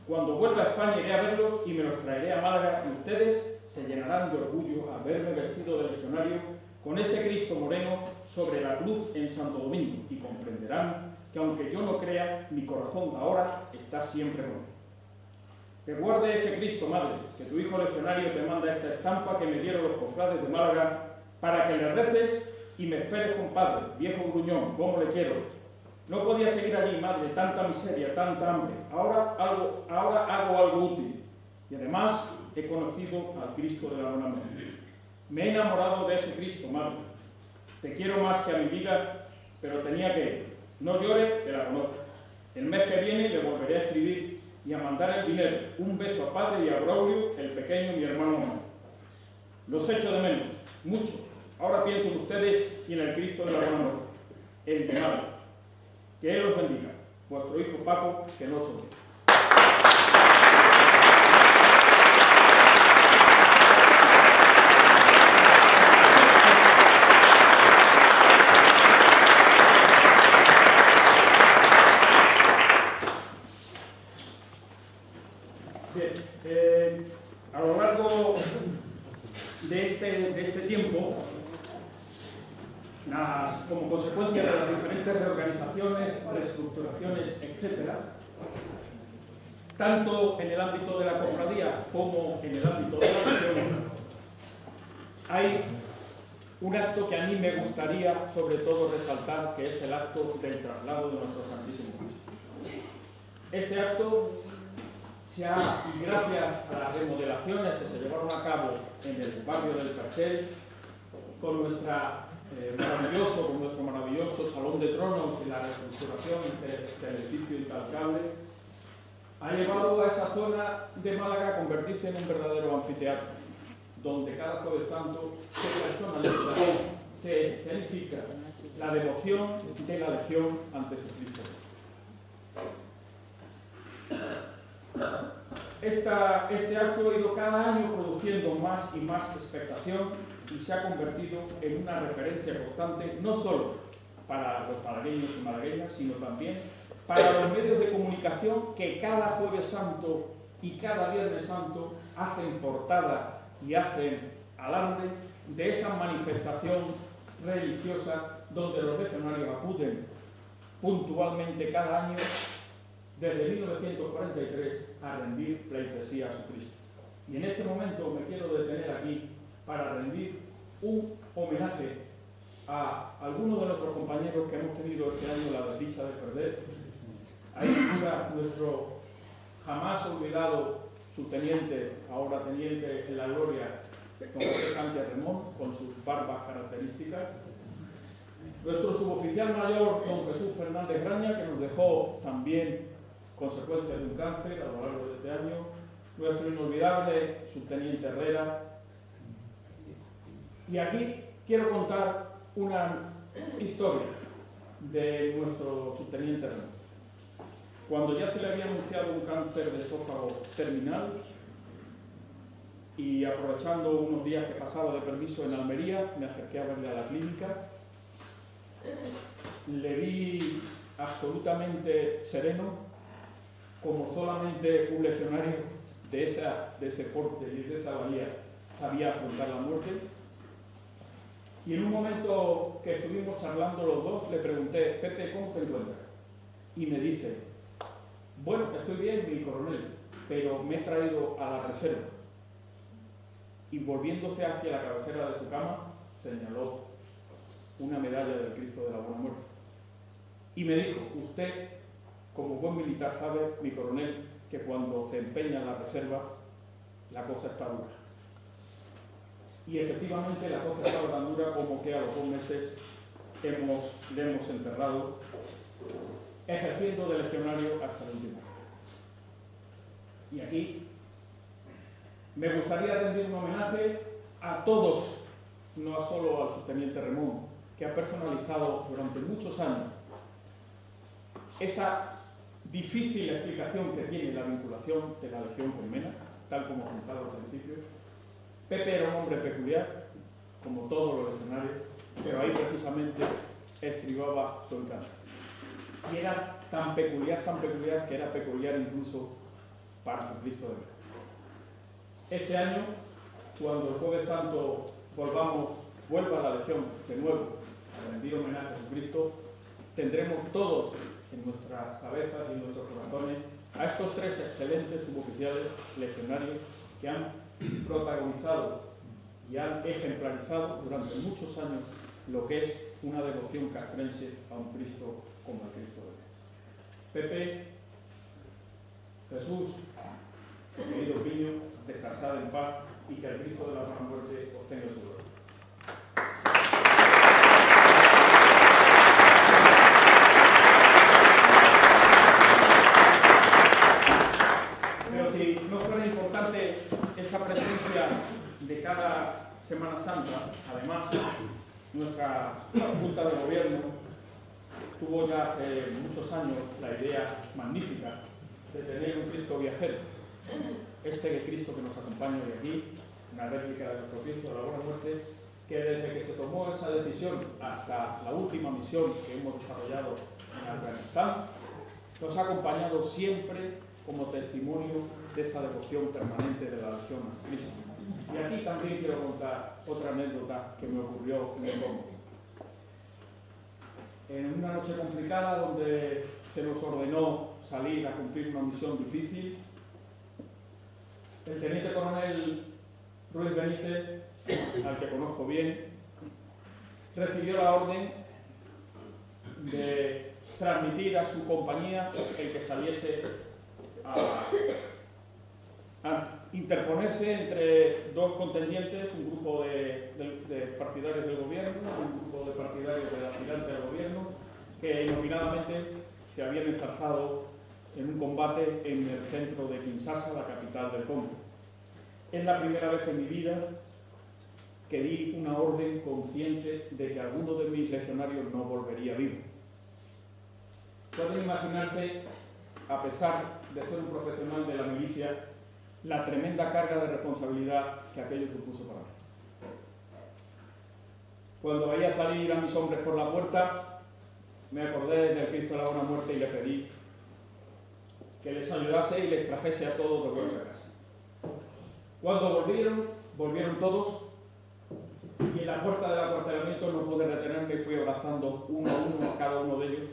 Cuando vuelva a España iré a verlos y me los traeré a Málaga y ustedes se llenarán de orgullo al verme vestido de legionario con ese Cristo moreno sobre la cruz en Santo Domingo y comprenderán que aunque yo no crea, mi corazón ahora está siempre con él. Que guarde ese Cristo, madre, que tu hijo legionario te manda esta estampa que me dieron los cofrades de Málaga para que le reces y me esperes, compadre, viejo gruñón, cómo le quiero. No podía seguir allí, madre, tanta miseria, tanta hambre. Ahora hago algo útil. Y además he conocido al Cristo de la Buena Muerte. Me he enamorado de ese Cristo, madre. Te quiero más que a mi vida, pero tenía que ir. No llore, que la conozco. El mes que viene le volveré a escribir y a mandar el dinero. Un beso a padre y a Braulio, el pequeño, mi hermano menor. Los echo de menos, mucho. Ahora pienso en ustedes y en el Cristo de la Buena Muerte, el de madre. Que Él los bendiga. Vuestro hijo Paco, que no se olvide. Bien, a lo largo de este tiempo, como consecuencia de las diferentes reorganizaciones, reestructuraciones, etc., tanto en el ámbito de la cofradía como en el ámbito de la misión, hay un acto que a mí me gustaría sobre todo resaltar, que es el acto del traslado de nuestro Santísimo Cristo. Este acto y gracias a las remodelaciones que se llevaron a cabo en el barrio del Cartel, con nuestro maravilloso Salón de Tronos y la reestructuración del edificio Italcable, ha llevado a esa zona de Málaga a convertirse en un verdadero anfiteatro, donde cada Jueves Santo se personaliza, se escenifica la devoción de la Legión ante su Cristo. Este acto ha ido cada año produciendo más y más expectación y se ha convertido en una referencia constante, no solo para los malagueños y malagueñas, sino también para los medios de comunicación que cada Jueves Santo y cada Viernes Santo hacen portada y hacen alarde de esa manifestación religiosa donde los legionarios acuden puntualmente cada año desde 1943 a rendir pleitesía a su Cristo. Y en este momento me quiero detener aquí para rendir un homenaje a algunos de nuestros compañeros que hemos tenido este año la desdicha de perder. Ahí figura nuestro jamás olvidado subteniente, ahora teniente en la gloria, don José Sánchez Remón, con sus barbas características. Nuestro suboficial mayor, don Jesús Fernández Graña, que nos dejó también consecuencias de un cáncer a lo largo de este año. Nuestro inolvidable subteniente Herrera. Y aquí quiero contar una historia de nuestro subteniente Remón. Cuando ya se le había anunciado un cáncer de esófago terminal y aprovechando unos días que pasaba de permiso en Almería, me acerqué a verle a la clínica. Le vi absolutamente sereno, como solamente un legionario de ese porte y de esa valía sabía afrontar la muerte. Y en un momento que estuvimos charlando los dos, le pregunté: Pepe, ¿cómo te encuentras? Y me dice: bueno, estoy bien, mi coronel, pero me he traído a la reserva. Y volviéndose hacia la cabecera de su cama, señaló una medalla del Cristo de la Buena Muerte. Y me dijo: usted, como buen militar, sabe, mi coronel, que cuando se empeña en la reserva, la cosa está dura. Y efectivamente la cosa estaba tan dura como que a los 2 meses le hemos enterrado, ejerciendo de legionario hasta el último. Y aquí me gustaría rendir un homenaje a todos, no solo al subteniente Remón, que ha personalizado durante muchos años esa difícil explicación que tiene la vinculación de la Legión con Mena, tal como comentaba al principio. Pepe era un hombre peculiar, como todos los legionarios, pero ahí precisamente estribaba su encanto. Y era tan peculiar, que era peculiar incluso para su Cristo de Mena. Este año, cuando el Jueves Santo vuelva a la Legión de nuevo a rendir homenaje a Jesucristo, tendremos todos en nuestras cabezas y en nuestros corazones a estos 3 excelentes suboficiales legionarios que han protagonizado y han ejemplarizado durante muchos años lo que es una devoción castrense a un Cristo como el Cristo de Dios. Pepe, Jesús, querido Piño, descansad en paz y que el Cristo de la Buena Muerte os tenga su gloria. Pero si no fuera importante esa presencia de cada Semana Santa, además, nuestra Junta de Gobierno tuvo ya hace muchos años la idea magnífica de tener un Cristo viajero. Este Cristo que nos acompaña hoy aquí, una réplica de nuestro Cristo de la Buena Muerte, que desde que se tomó esa decisión hasta la última misión que hemos desarrollado en Afganistán, nos ha acompañado siempre como testimonio de esa devoción permanente de la Legión a Cristo. Y aquí también quiero contar otra anécdota que me ocurrió en el Congo. En una noche complicada donde se nos ordenó salir a cumplir una misión difícil, el teniente coronel Ruiz Benítez, al que conozco bien, recibió la orden de transmitir a su compañía el que saliese a interponerse entre 2 contendientes, un grupo de partidarios del gobierno, un grupo de partidarios del aspirante al gobierno, que inopinadamente se habían enzarzado en un combate en el centro de Kinshasa, la capital del Congo. Es la primera vez en mi vida que di una orden consciente de que alguno de mis legionarios no volvería vivo. Pueden imaginarse, a pesar de ser un profesional de la milicia, la tremenda carga de responsabilidad que aquello supuso para mí. Cuando veía salir a mis hombres por la puerta, me acordé del Cristo de la Buena Muerte y le pedí que les ayudase y les trajese a todos de vuelta a casa. Cuando volvieron todos y en la puerta del acuartelamiento no pude retenerme y fui abrazando uno a uno a cada uno de ellos.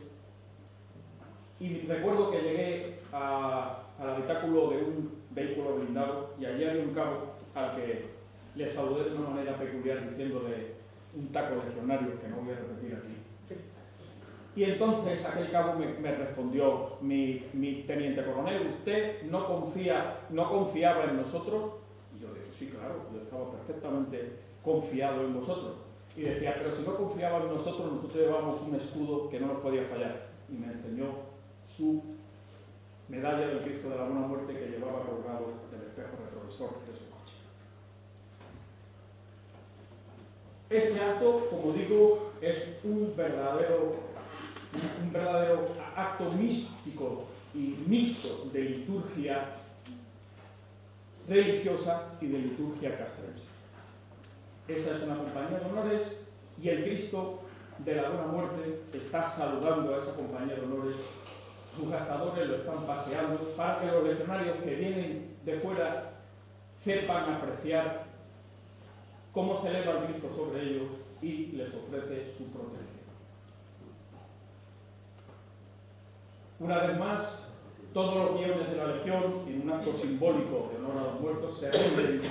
Y recuerdo que llegué al habitáculo de un vehículo blindado y allí había un cabo al que le saludé de una manera peculiar diciéndole un taco legionario que no voy a repetir aquí. Y entonces aquel cabo me respondió, mi teniente coronel, ¿usted no confiaba en nosotros? Y yo dije, sí, claro, yo estaba perfectamente confiado en vosotros. Y decía, pero si no confiaba en nosotros, nosotros llevábamos un escudo que no nos podía fallar. Y me enseñó su medalla del Cristo de la Buena Muerte que llevaba colgado del espejo retrovisor de su coche. Ese acto, como digo, es un verdadero acto místico y mixto de liturgia religiosa y de liturgia castrense. Esa es una compañía de honores y el Cristo de la Buena Muerte está saludando a esa compañía de honores. Sus gastadores lo están paseando para que los legionarios que vienen de fuera sepan apreciar cómo se eleva el Cristo sobre ellos y les ofrece su protección. Una vez más, todos los guiones de la Legión, en un acto simbólico de honor a los muertos, se rinden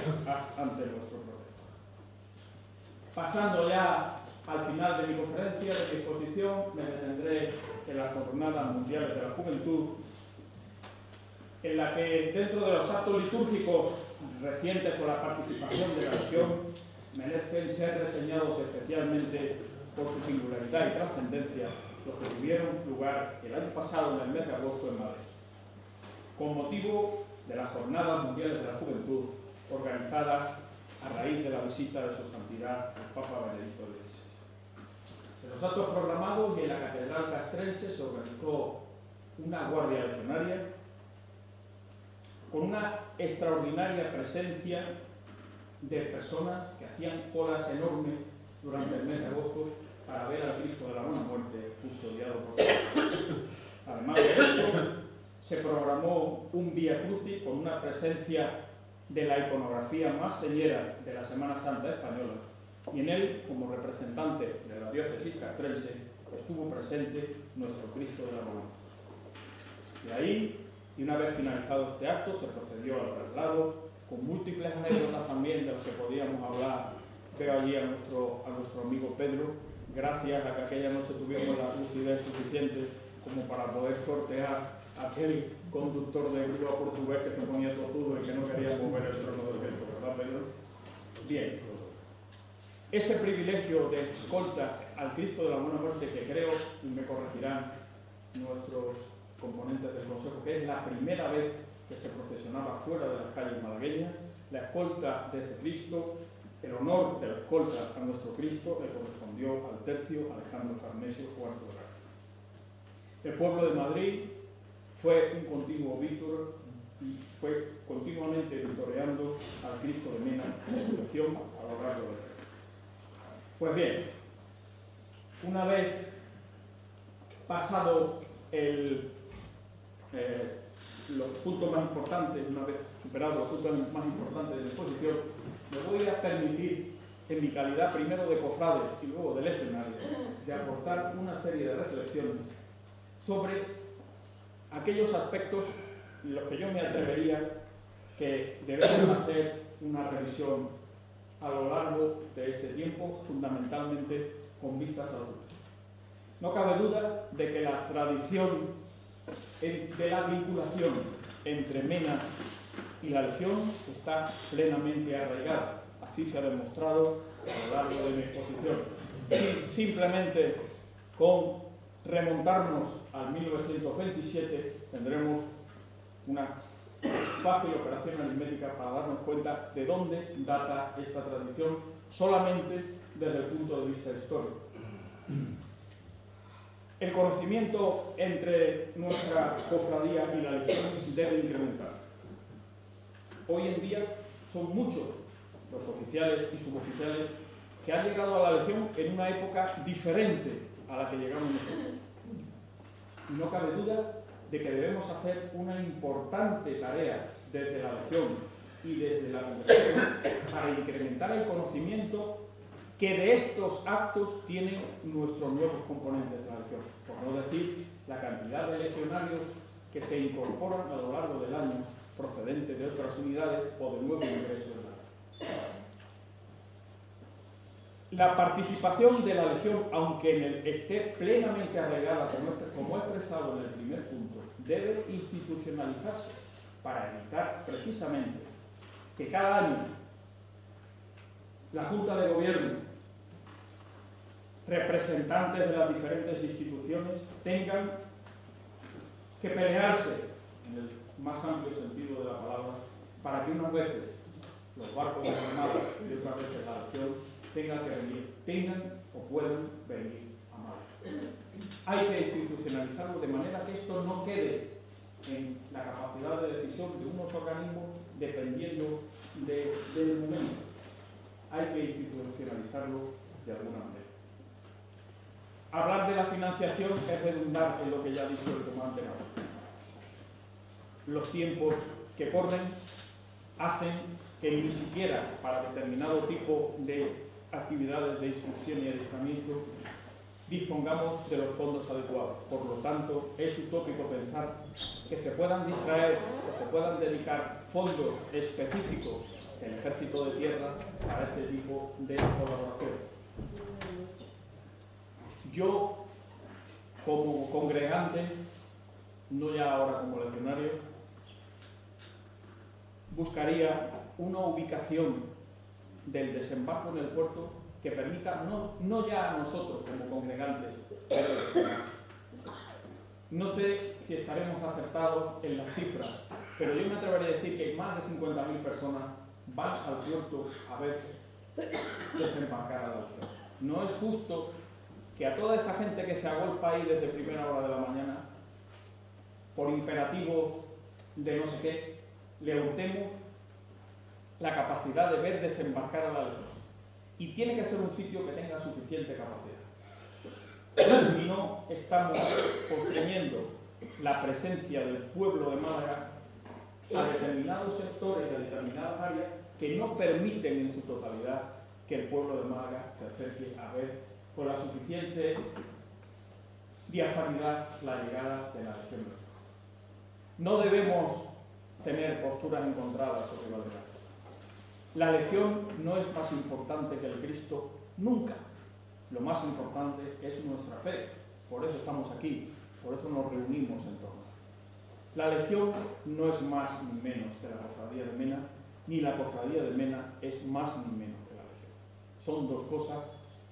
ante nuestro protector. Pasando ya al final de mi conferencia, de mi exposición, me detendré en las Jornadas Mundiales de la Juventud, en la que dentro de los actos litúrgicos recientes con la participación de la Legión merecen ser reseñados especialmente por su singularidad y trascendencia los que tuvieron lugar el año pasado en el mes de agosto en Madrid, con motivo de las Jornadas Mundiales de la Juventud organizadas a raíz de la visita de su santidad el Papa Benedicto XVI. En los actos programados y en la Catedral Castrense se organizó una guardia legionaria con una extraordinaria presencia de personas que hacían colas enormes durante el mes de agosto para ver al Cristo de la Buena Muerte custodiado por Dios. Además de esto, se programó un Vía Crucis con una presencia de la iconografía más señera de la Semana Santa española, y en él, como representante de la diócesis castrense, estuvo presente nuestro Cristo de la Buena Muerte. De ahí, y una vez finalizado este acto, se procedió al traslado, con múltiples anécdotas también de las que podíamos hablar. Veo allí a nuestro amigo Pedro, gracias a que aquella noche tuvimos la lucidez suficiente como para poder sortear aquel conductor de grúa portugués que se ponía tozudo y que no quería mover el trono del viento, ¿verdad, Pedro? Bien. Ese privilegio de escolta al Cristo de la Buena Muerte, que creo, y me corregirán nuestros componentes del Consejo, que es la primera vez que se procesionaba fuera de las calles malagueñas, la escolta de ese Cristo, el honor de la escolta a nuestro Cristo le correspondió al tercio Alejandro Farnesio Cuarto de Grado. El pueblo de Madrid fue un continuo víctor y fue continuamente victoreando al Cristo de Mena en su legión a lo largo del año. Pues bien, una vez pasado los puntos más importantes, una vez superados los puntos más importantes de la exposición, me voy a permitir, en mi calidad primero de cofrade y luego de legionario, de aportar una serie de reflexiones sobre aquellos aspectos en los que yo me atrevería que debemos hacer una revisión a lo largo de este tiempo, fundamentalmente con vistas al futuro. No cabe duda de que la tradición de la vinculación entre Mena y la Legión está plenamente arraigada. Así se ha demostrado a lo largo de mi exposición. Simplemente con remontarnos al 1927 tendremos una fácil operación aritmética para darnos cuenta de dónde data esta tradición solamente desde el punto de vista histórico. El conocimiento entre nuestra cofradía y la Legión debe incrementarse. Hoy en día son muchos los oficiales y suboficiales que han llegado a la Legión en una época diferente a la que llegamos nosotros. Y no cabe duda de que debemos hacer una importante tarea desde la Legión y desde la conversación para incrementar el conocimiento que de estos actos tienen nuestros nuevos componentes de la legión. Por no decir la cantidad de legionarios que se incorporan a lo largo del año procedentes de otras unidades o de nuevos ingresos de la legión. La participación de la legión, aunque esté plenamente arraigada, como he expresado en el primer punto, debe institucionalizarse para evitar precisamente que cada año la Junta de Gobierno, representantes de las diferentes instituciones, tengan que pelearse, en el más amplio sentido de la palabra, para que unas veces los barcos de la Armada y otras veces la legión tengan o puedan venir a Málaga. Hay que institucionalizarlo de manera que esto no quede en la capacidad de decisión de unos organismos dependiendo del momento. Hay que institucionalizarlo de alguna manera. Hablar de la financiación es redundar en lo que ya ha dicho el comandante Navarro. Los tiempos que corren hacen que ni siquiera para determinado tipo de actividades de instrucción y adiestramiento dispongamos de los fondos adecuados. Por lo tanto, es utópico pensar que se puedan distraer o se puedan dedicar fondos específicos del Ejército de Tierra para este tipo de colaboración. Yo, como congregante, no ya ahora como legionario, buscaría una ubicación del desembarco en el puerto que permita, no ya a nosotros como congregantes, pero no sé si estaremos acertados en las cifras, pero yo me atrevería a decir que más de 50.000 personas van al puerto a ver desembarcar a la legión. No es justo que a toda esa gente que se agolpa ahí desde primera hora de la mañana, por imperativo de no sé qué, le hurtemos la capacidad de ver desembarcar a la legión. Y tiene que ser un sitio que tenga suficiente capacidad. Si no, estamos constreñiendo la presencia del pueblo de Málaga a determinados sectores, a determinadas áreas que no permiten en su totalidad que el pueblo de Málaga se acerque a ver con la suficiente diafanidad la llegada de la legión. No debemos tener posturas encontradas sobre la legión. La legión no es más importante que el Cristo nunca. Lo más importante es nuestra fe. Por eso estamos aquí, por eso nos reunimos en torno. La legión no es más ni menos que la cofradía de Mena, ni la cofradía de Mena es más ni menos que la legión. Son dos cosas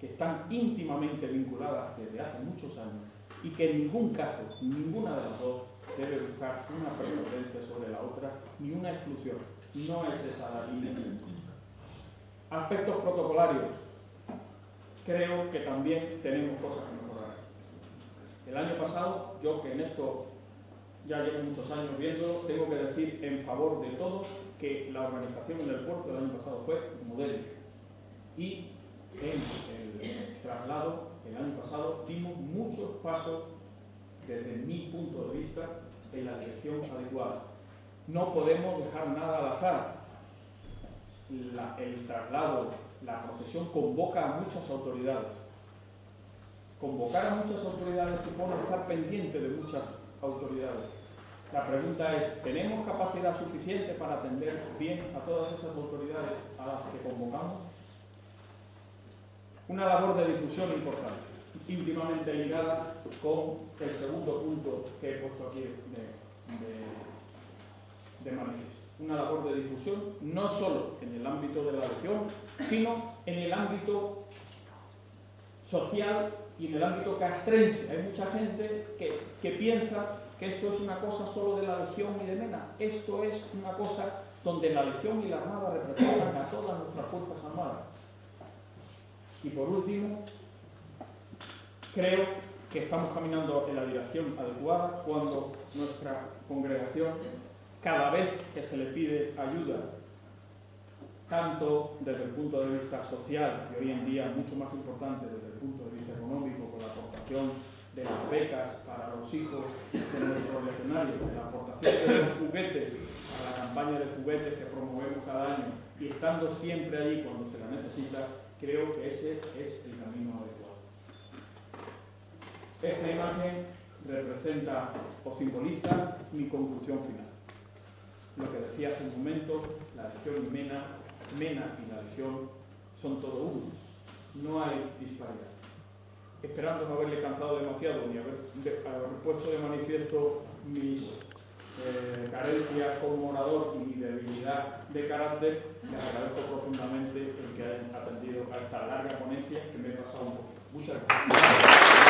que están íntimamente vinculadas desde hace muchos años y que en ningún caso, ninguna de las dos debe buscar una preferencia sobre la otra ni una exclusión. No es esa la línea. Aspectos protocolarios. Creo que también tenemos cosas que mejorar. El año pasado, yo que en esto ya llevo muchos años viendo, tengo que decir en favor de todos que la organización en el puerto del año pasado fue modélica. Y en el traslado, el año pasado, dimos muchos pasos, desde mi punto de vista, en la dirección adecuada. No podemos dejar nada al azar. El traslado, la procesión convoca a muchas autoridades. Convocar a muchas autoridades supone estar pendiente de muchas autoridades. La pregunta es, ¿tenemos capacidad suficiente para atender bien a todas esas autoridades a las que convocamos? Una labor de difusión importante, íntimamente ligada con el segundo punto que he puesto aquí de manifiesto. Una labor de difusión no solo en el ámbito de la legión, sino en el ámbito social y en el ámbito castrense. Hay mucha gente que piensa que esto es una cosa solo de la legión y de Mena. Esto es una cosa donde la legión y la armada representan a todas nuestras fuerzas armadas. Y por último, creo que estamos caminando en la dirección adecuada cuando nuestra congregación, cada vez que se le pide ayuda, tanto desde el punto de vista social, y hoy en día mucho más importante desde el punto de vista económico, con la aportación de las becas para los hijos de nuestros legionarios, escenario de la aportación de los juguetes a la campaña de juguetes que promovemos cada año y estando siempre allí cuando se la necesita, creo que ese es el camino adecuado. Esta imagen representa o simboliza mi conclusión final. Lo que decía hace un momento, la Legión Mena y la Legión son todo uno. No hay disparidad. Esperando no haberle cansado demasiado ni haber puesto de manifiesto mis carencias como orador y mi debilidad de carácter, les agradezco profundamente el que hayan atendido a esta larga ponencia que me he pasado un poco. Muchas gracias.